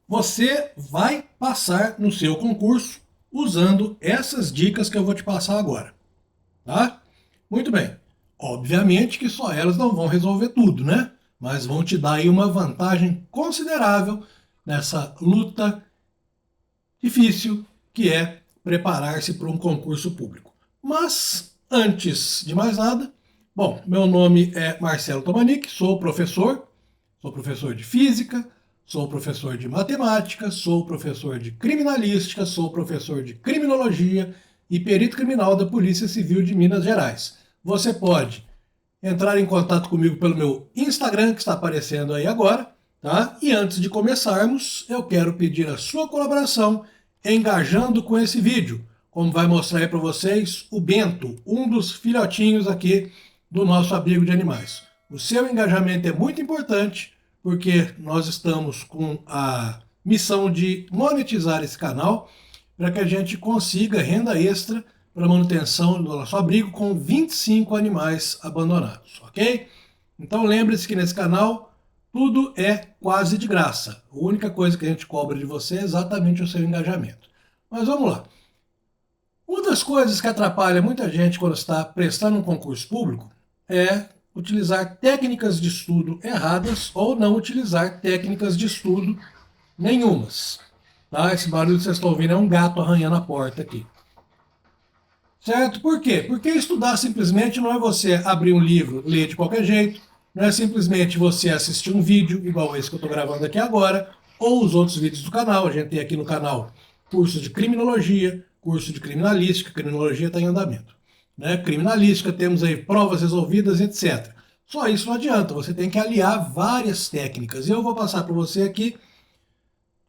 Você vai passar no seu concurso usando essas dicas que eu vou te passar agora, tá? Muito bem. Obviamente que só elas não vão resolver tudo, né? Mas vão te dar aí uma vantagem considerável nessa luta difícil que é preparar-se para um concurso público. Mas, antes de mais nada, bom, meu nome é Marcelo Tomanic, sou professor de física, sou professor de matemática, sou professor de criminalística, sou professor de criminologia e perito criminal da Polícia Civil de Minas Gerais. Você pode entrar em contato comigo pelo meu Instagram, que está aparecendo aí agora, tá? E antes de começarmos, eu quero pedir a sua colaboração engajando com esse vídeo, como vai mostrar aí para vocês o Bento, um dos filhotinhos aqui do nosso abrigo de animais. O seu engajamento é muito importante, porque nós estamos com a missão de monetizar esse canal para que a gente consiga renda extra para manutenção do nosso abrigo com 25 animais abandonados, ok? Então lembre-se que nesse canal tudo é quase de graça. A única coisa que a gente cobra de você é exatamente o seu engajamento. Mas vamos lá. Uma das coisas que atrapalha muita gente quando está prestando um concurso público é utilizar técnicas de estudo erradas ou não utilizar técnicas de estudo nenhumas. Tá? Esse barulho que vocês estão ouvindo é um gato arranhando a porta aqui. Certo? Por quê? Porque estudar simplesmente não é você abrir um livro, ler de qualquer jeito, não é simplesmente você assistir um vídeo, igual esse que eu estou gravando aqui agora, ou os outros vídeos do canal. A gente tem aqui no canal curso de criminologia, curso de criminalística, criminologia está em andamento. Né? Criminalística, temos aí provas resolvidas, etc. Só isso não adianta, você tem que aliar várias técnicas. E eu vou passar para você aqui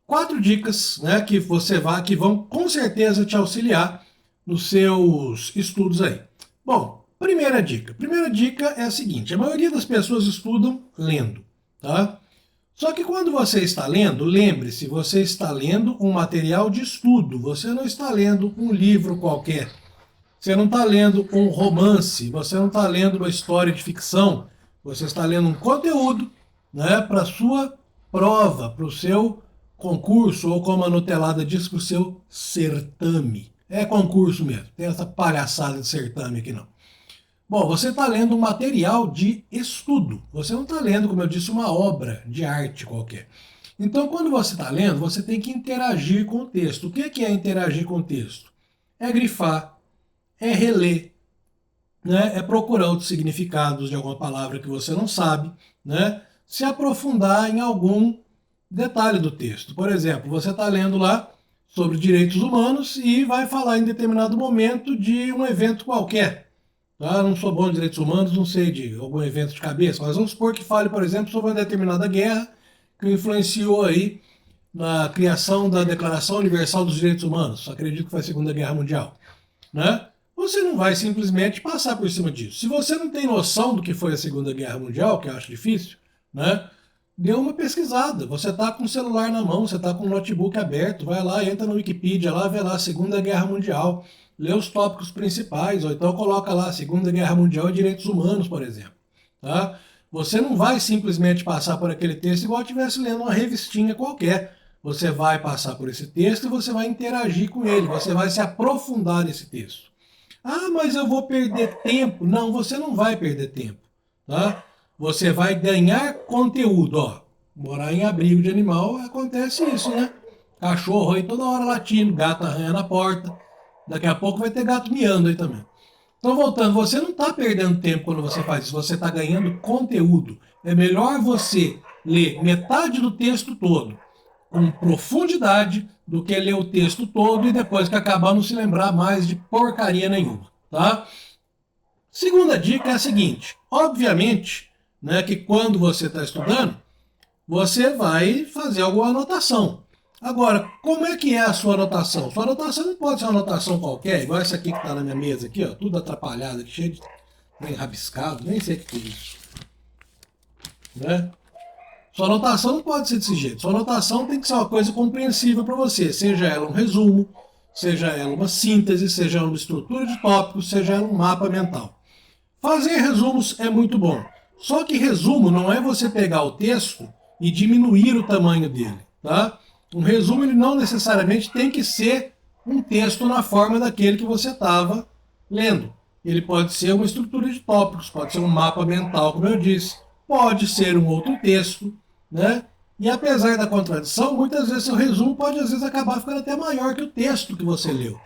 4 dicas, né, que vão com certeza te auxiliar nos seus estudos aí. Bom, primeira dica. Primeira dica é a seguinte: a maioria das pessoas estudam lendo, tá? Só que quando você está lendo, lembre-se, você está lendo um material de estudo, você não está lendo um livro qualquer. Você não está lendo um romance, você não está lendo uma história de ficção, você está lendo um conteúdo, né, para a sua prova, para o seu concurso, ou como a Nutelada diz, para o seu certame. É concurso mesmo, tem essa palhaçada de certame aqui não. Bom, você está lendo um material de estudo, você não está lendo, como eu disse, uma obra de arte qualquer. Então, quando você está lendo, você tem que interagir com o texto. O que é interagir com o texto? É grifar, é reler, né? É procurar outros significados de alguma palavra que você não sabe, né? Se aprofundar em algum detalhe do texto. Por exemplo, você está lendo lá sobre direitos humanos e vai falar em determinado momento de um evento qualquer. Tá? Não sou bom de direitos humanos, não sei de algum evento de cabeça, mas vamos supor que fale, por exemplo, sobre uma determinada guerra que influenciou aí na criação da Declaração Universal dos Direitos Humanos. Acredito que foi a Segunda Guerra Mundial. Né? Você não vai simplesmente passar por cima disso. Se você não tem noção do que foi a Segunda Guerra Mundial, que eu acho difícil, né? Dê uma pesquisada. Você está com o celular na mão, você está com o notebook aberto, vai lá, entra no Wikipedia, lá vê lá Segunda Guerra Mundial, lê os tópicos principais, ou então coloca lá Segunda Guerra Mundial e Direitos Humanos, por exemplo. Tá? Você não vai simplesmente passar por aquele texto igual estivesse lendo uma revistinha qualquer. Você vai passar por esse texto e você vai interagir com ele, você vai se aprofundar nesse texto. Ah, mas eu vou perder tempo. Não, você não vai perder tempo. Tá? Você vai ganhar conteúdo. Ó, morar em abrigo de animal acontece isso, né? Cachorro aí toda hora latindo, gato arranhando a porta. Daqui a pouco vai ter gato miando aí também. Então, voltando, você não está perdendo tempo quando você faz isso, você está ganhando conteúdo. É melhor você ler metade do texto todo com profundidade do que ler o texto todo e depois que acabar não se lembrar mais de porcaria nenhuma, tá? Segunda dica é a seguinte: obviamente, né, que quando você está estudando, você vai fazer alguma anotação. Agora, como é que é a sua anotação? Sua anotação não pode ser uma anotação qualquer, igual essa aqui que está na minha mesa aqui, ó, tudo atrapalhado, cheio de bem rabiscado, nem sei o que é isso. Né? Sua anotação não pode ser desse jeito. Sua anotação tem que ser uma coisa compreensível para você, seja ela um resumo, seja ela uma síntese, seja ela uma estrutura de tópicos, seja ela um mapa mental. Fazer resumos é muito bom. Só que resumo não é você pegar o texto e diminuir o tamanho dele, tá? Um resumo ele não necessariamente tem que ser um texto na forma daquele que você estava lendo. Ele pode ser uma estrutura de tópicos, pode ser um mapa mental, como eu disse, pode ser um outro texto, né? E apesar da contradição, muitas vezes seu resumo pode às vezes acabar ficando até maior que o texto que você leu.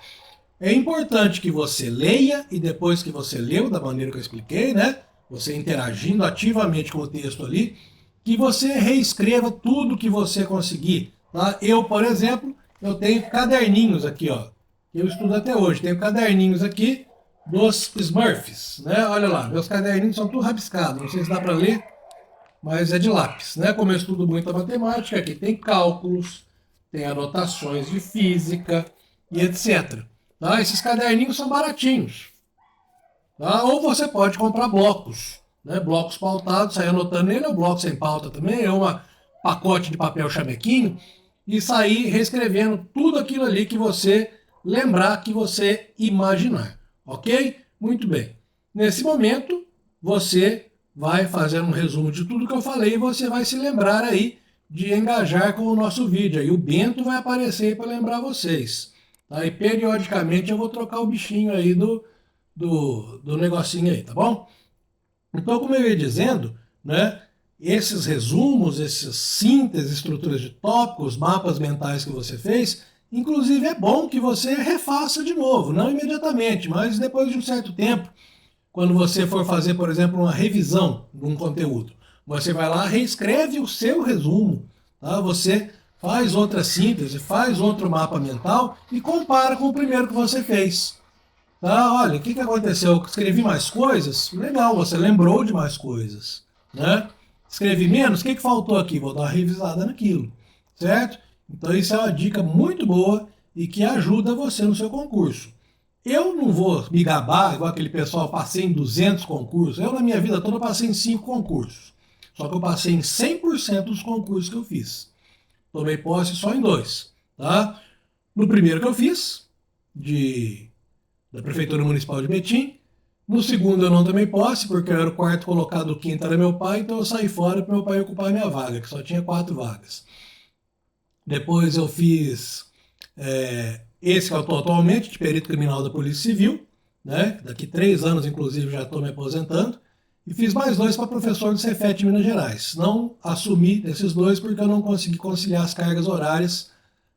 É importante que você leia e depois que você leu, da maneira que eu expliquei, né? Você interagindo ativamente com o texto ali, que você reescreva tudo que você conseguir. Tá? Eu, por exemplo, eu tenho caderninhos aqui, ó. Eu estudo até hoje. Tenho caderninhos aqui dos Smurfs, né? Olha lá, meus caderninhos são tudo rabiscados. Não sei se dá para ler, mas é de lápis, né? Como eu estudo muita matemática, aqui tem cálculos, tem anotações de física e etc. Tá? Esses caderninhos são baratinhos. Tá? Ou você pode comprar blocos, né? Blocos pautados, sair anotando nele, ou bloco sem pauta também, é um pacote de papel chamequinho, e sair reescrevendo tudo aquilo ali que você lembrar, que você imaginar. Ok? Muito bem. Nesse momento, você vai fazer um resumo de tudo que eu falei e você vai se lembrar aí de engajar com o nosso vídeo. Aí o Bento vai aparecer aí para lembrar vocês. Tá? E periodicamente eu vou trocar o bichinho aí do negocinho aí, tá bom? Então, como eu ia dizendo, né, esses resumos, essas sínteses, estruturas de tópicos, mapas mentais que você fez, inclusive é bom que você refaça de novo, não imediatamente, mas depois de um certo tempo, quando você for fazer, por exemplo, uma revisão de um conteúdo, você vai lá, reescreve o seu resumo, tá? Você faz outra síntese, faz outro mapa mental e compara com o primeiro que você fez. Tá, olha, o que aconteceu? Eu escrevi mais coisas? Legal, você lembrou de mais coisas, né? Escrevi menos? O que faltou aqui? Vou dar uma revisada naquilo, certo? Então isso é uma dica muito boa e que ajuda você no seu concurso. Eu não vou me gabar, igual aquele pessoal, passei em 200 concursos. Eu, na minha vida toda, passei em 5 concursos. Só que eu passei em 100% dos concursos que eu fiz. Tomei posse só em 2, tá? No primeiro que eu fiz, da Prefeitura Municipal de Betim. No segundo eu não tomei posse, porque eu era o quarto colocado, o quinto era meu pai, então eu saí fora para meu pai ocupar a minha vaga, que só tinha 4 vagas. Depois eu fiz esse que eu estou atualmente, de perito criminal da Polícia Civil, né? Daqui 3 anos, inclusive, já estou me aposentando. E fiz mais 2 para professor do Cefet de Minas Gerais. Não assumi desses 2 porque eu não consegui conciliar as cargas horárias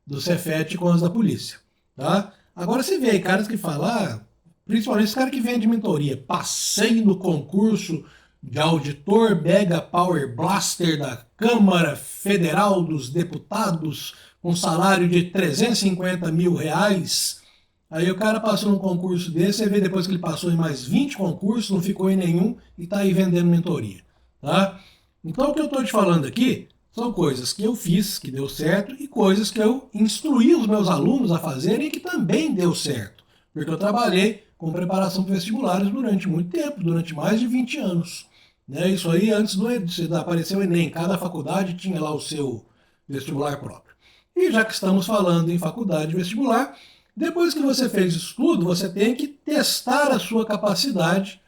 do Cefet com as da polícia. Tá? Agora você vê aí caras que falam, principalmente esse cara que vende mentoria, passei no concurso de auditor Mega Power Blaster da Câmara Federal dos Deputados com salário de 350 mil reais. Aí o cara passou num concurso desse, você vê depois que ele passou em mais 20 concursos, não ficou em nenhum e está aí vendendo mentoria. Tá? Então o que eu estou te falando aqui são coisas que eu fiz, que deu certo, e coisas que eu instruí os meus alunos a fazerem e que também deu certo. Porque eu trabalhei com preparação para vestibulares durante muito tempo, durante mais de 20 anos. Né? Isso aí antes de aparecer o Enem, cada faculdade tinha lá o seu vestibular próprio. E já que estamos falando em faculdade e vestibular, depois que você fez isso tudo, você tem que testar a sua capacidade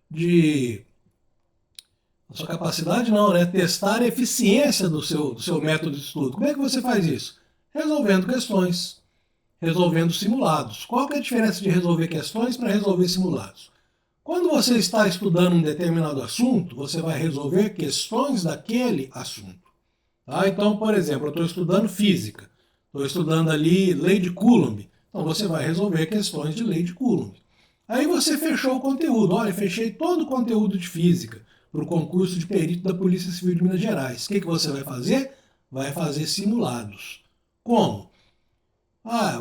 de... A sua capacidade não, né? Testar a eficiência do seu método de estudo. Como é que você faz isso? Resolvendo questões, resolvendo simulados. Qual que é a diferença de resolver questões para resolver simulados? Quando você está estudando um determinado assunto, você vai resolver questões daquele assunto. Tá? Então, por exemplo, eu estou estudando física. Estou estudando ali lei de Coulomb. Então você vai resolver questões de lei de Coulomb. Aí você fechou o conteúdo. Olha, fechei todo o conteúdo de física para o concurso de perito da Polícia Civil de Minas Gerais. O que você vai fazer? Vai fazer simulados. Como?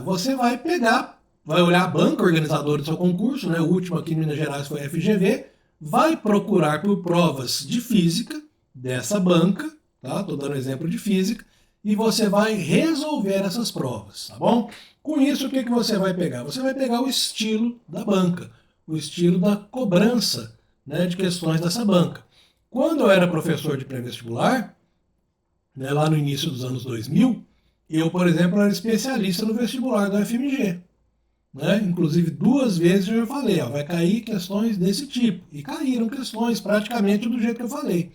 Você vai pegar, vai olhar a banca organizadora do seu concurso, né? O último aqui em Minas Gerais foi a FGV, vai procurar por provas de física dessa banca, tá? Estou dando exemplo de física, e você vai resolver essas provas, tá bom? Com isso, o que você vai pegar? Você vai pegar o estilo da banca, o estilo da cobrança, né, de questões dessa banca. Quando eu era professor de pré-vestibular, né, lá no início dos anos 2000, eu, por exemplo, era especialista no vestibular do FMG. Né? Inclusive, 2 vezes eu já falei, vai cair questões desse tipo. E caíram questões praticamente do jeito que eu falei.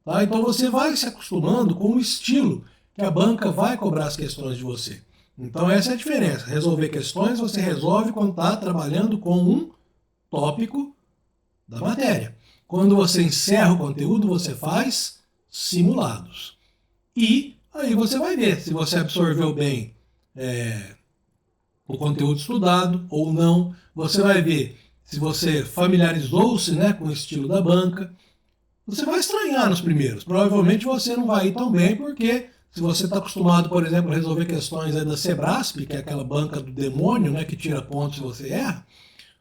Tá? Então você vai se acostumando com o estilo, que a banca vai cobrar as questões de você. Então essa é a diferença. Resolver questões você resolve quando está trabalhando com um tópico da matéria. Quando você encerra o conteúdo, você faz simulados. E aí você vai ver se você absorveu bem o conteúdo estudado ou não. Você vai ver se você familiarizou-se, né, com o estilo da banca. Você vai estranhar nos primeiros. Provavelmente você não vai ir tão bem, porque se você está acostumado, por exemplo, a resolver questões aí da Sebrasp, que é aquela banca do demônio, né, que tira pontos se você erra,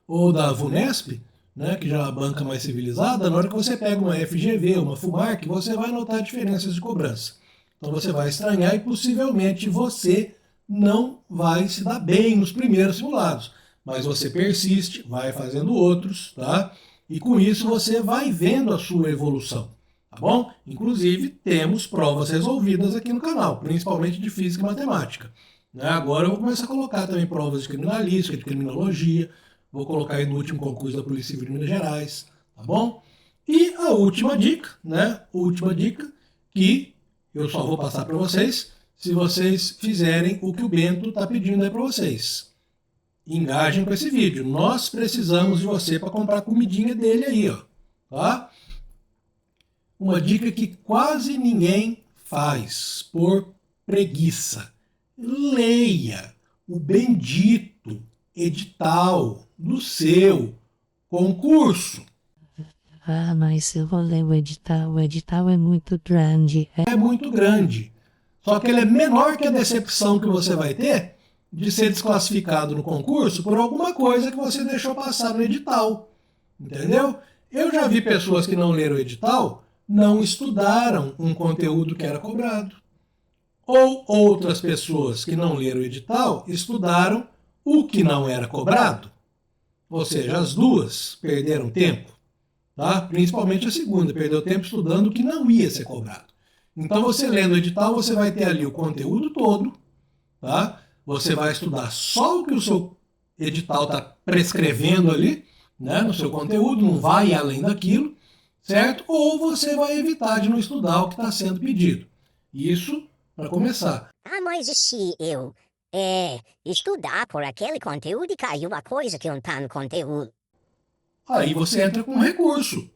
ou da Vunesp, né, que já é uma banca mais civilizada, na hora que você pega uma FGV, uma FUMARC, você vai notar diferenças de cobrança. Então você vai estranhar e possivelmente você não vai se dar bem nos primeiros simulados. Mas você persiste, vai fazendo outros, tá? E com isso você vai vendo a sua evolução, tá bom? Inclusive temos provas resolvidas aqui no canal, principalmente de física e matemática. Né? Agora eu vou começar a colocar também provas de criminalística, de criminologia, vou colocar aí no último concurso da Polícia Civil de Minas Gerais, tá bom? E a última dica, né? Última dica que eu só vou passar para vocês se vocês fizerem o que o Bento está pedindo aí para vocês. Engajem com esse vídeo. Nós precisamos de você para comprar a comidinha dele aí, ó. Tá? Uma dica que quase ninguém faz por preguiça. Leia o bendito edital do seu concurso. Ah, mas eu vou ler o edital é muito grande. É muito grande. Só que ele é menor que a decepção que você vai ter de ser desclassificado no concurso por alguma coisa que você deixou passar no edital. Entendeu? Eu já vi pessoas que não leram o edital, não estudaram um conteúdo que era cobrado. Ou outras pessoas que não leram o edital, estudaram o que não era cobrado. Ou seja, as duas perderam tempo. Tá? Principalmente a segunda, perdeu tempo estudando o que não ia ser cobrado. Então você lendo o edital, você vai ter ali o conteúdo todo, tá? Você vai estudar só o que o seu edital está prescrevendo ali, né, no seu conteúdo, não vai além daquilo, certo? Ou você vai evitar de não estudar o que está sendo pedido. Isso para começar. Ah, mas e se eu estudar por aquele conteúdo e cair uma coisa que não está no conteúdo? Aí você entra com recurso,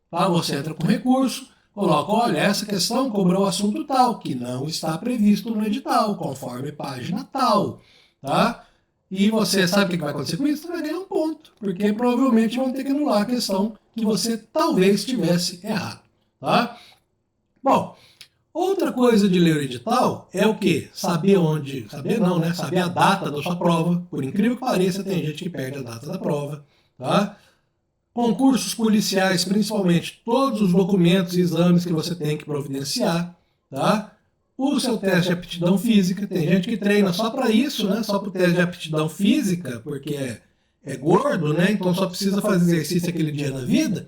tá? Você entra com recurso, coloca, olha, essa questão cobrou o assunto tal, que não está previsto no edital, conforme página tal, tá? E você sabe o que vai acontecer com isso? Você vai ganhar um ponto, porque provavelmente vão ter que anular a questão que você talvez tivesse errado, tá? Bom, outra coisa de ler o edital é o quê? Saber onde, saber não, né? Saber a data da sua prova. Por incrível que pareça, tem gente que perde a data da prova, tá? Concursos policiais, principalmente, todos os documentos e exames que você tem que providenciar, tá? O seu teste de aptidão física, tem gente que treina só para isso, né? Só para o teste de aptidão física, porque é gordo, né? Então só precisa fazer exercício aquele dia na vida.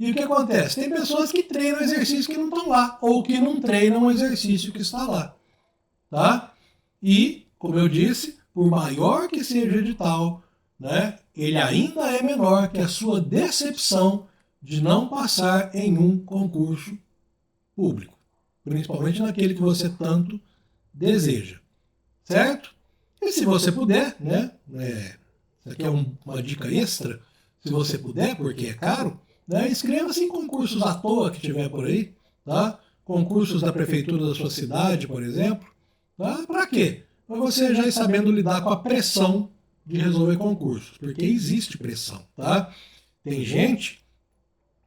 E o que acontece? Tem pessoas que treinam exercícios que não estão lá, ou que não treinam o exercício que está lá, tá? E, como eu disse, por maior que seja o edital, né, ele ainda é menor que a sua decepção de não passar em um concurso público, principalmente naquele que você tanto deseja, certo? E se você puder, né, isso aqui é uma dica extra, se você puder, porque é caro, né, inscreva-se em concursos à toa que tiver por aí, tá? Concursos da prefeitura da sua cidade, por exemplo, tá? Para quê? Para você já ir sabendo lidar com a pressão de resolver concursos, porque existe pressão, tá? Tem gente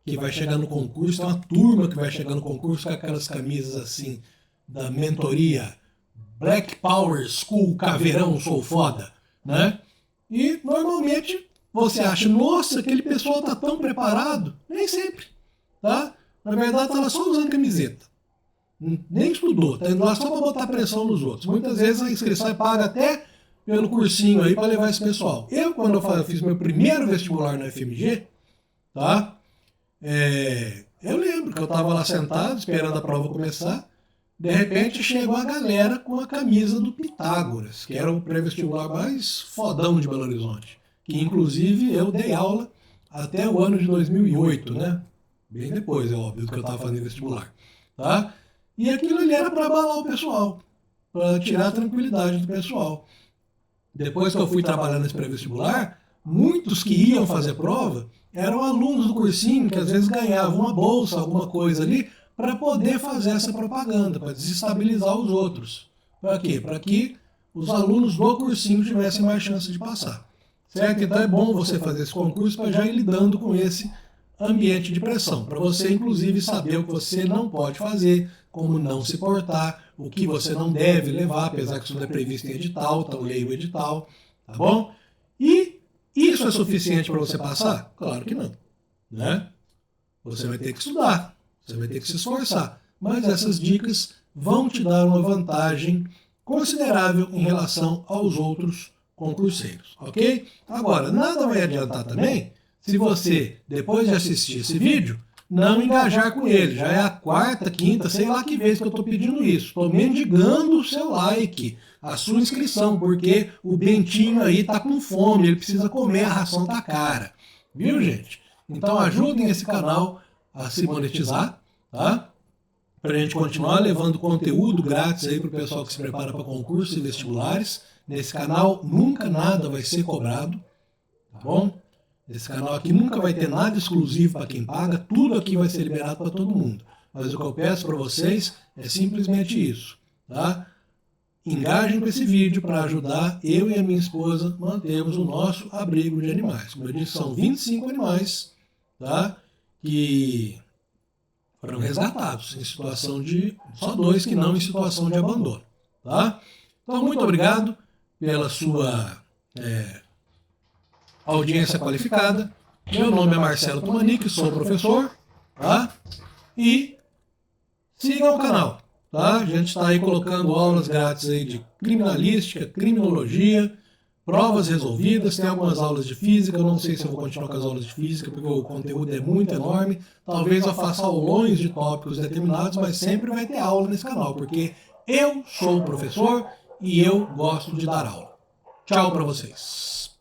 que vai chegar no concurso, tem uma turma que vai chegar no concurso com aquelas camisas assim, da mentoria, Black Power School, caveirão, sou foda, né? E normalmente você acha, nossa, aquele pessoal tá tão preparado, nem sempre, tá? Na verdade tá lá só usando camiseta, nem estudou, tá indo lá só para botar pressão nos outros. Muitas vezes a inscrição é paga até pelo cursinho aí para levar esse pessoal. Eu, quando eu fiz meu primeiro vestibular na FMG, tá? Eu lembro que eu estava lá sentado, esperando a prova começar, de repente chegou a galera com a camisa do Pitágoras, que era o pré-vestibular mais fodão de Belo Horizonte, que inclusive eu dei aula até o ano de 2008, né? Bem depois, é óbvio, que eu estava fazendo vestibular, tá? E aquilo ali era para abalar o pessoal, para tirar a tranquilidade do pessoal. Depois que eu fui trabalhar nesse pré-vestibular, muitos que iam fazer prova eram alunos do cursinho que às vezes ganhavam uma bolsa, alguma coisa ali, para poder fazer essa propaganda, para desestabilizar os outros. Para quê? Para que os alunos do cursinho tivessem mais chance de passar. Certo? Então é bom você fazer esse concurso para já ir lidando com esse ambiente de pressão, para você inclusive saber o que você não pode fazer, como não se portar, o que você não deve levar, apesar que isso não é previsto em edital, então leia o edital, tá bom? E isso é suficiente para você passar? Claro que não, né? Você vai ter que estudar, você vai ter que se esforçar, mas essas dicas vão te dar uma vantagem considerável em relação aos outros concurseiros, ok? Agora, nada vai adiantar também se você, depois de assistir esse vídeo, não engajar com ele. Já é a quarta, quinta, sei lá que vez que eu estou pedindo isso. Estou mendigando o seu like, a sua inscrição, porque o Bentinho aí tá com fome, ele precisa comer, a ração tá cara. Viu, gente? Então ajudem esse canal a se monetizar, tá? Para a gente continuar levando conteúdo grátis aí para o pessoal que se prepara para concursos e vestibulares. Nesse canal nunca nada vai ser cobrado, tá bom? Esse canal aqui nunca vai ter nada exclusivo para quem paga, tudo aqui vai ser liberado para todo mundo. Mas o que eu peço para vocês é simplesmente isso, tá? Engajem com esse vídeo para ajudar eu e a minha esposa a mantermos o nosso abrigo de animais. Como eu disse, são 25 animais, tá? Que foram resgatados em situação de... só 2 que não em situação de abandono, tá? Então, muito obrigado pela sua audiência qualificada. Meu nome é Marcelo Tomanic, sou professor, tá? E sigam o canal, tá? A gente está aí colocando aulas grátis aí de criminalística, criminologia, provas resolvidas, tem algumas aulas de física, eu não sei se eu vou continuar com as aulas de física, porque o conteúdo é muito enorme, talvez eu faça aulões de tópicos determinados, mas sempre vai ter aula nesse canal, porque eu sou professor e eu gosto de dar aula. Tchau para vocês.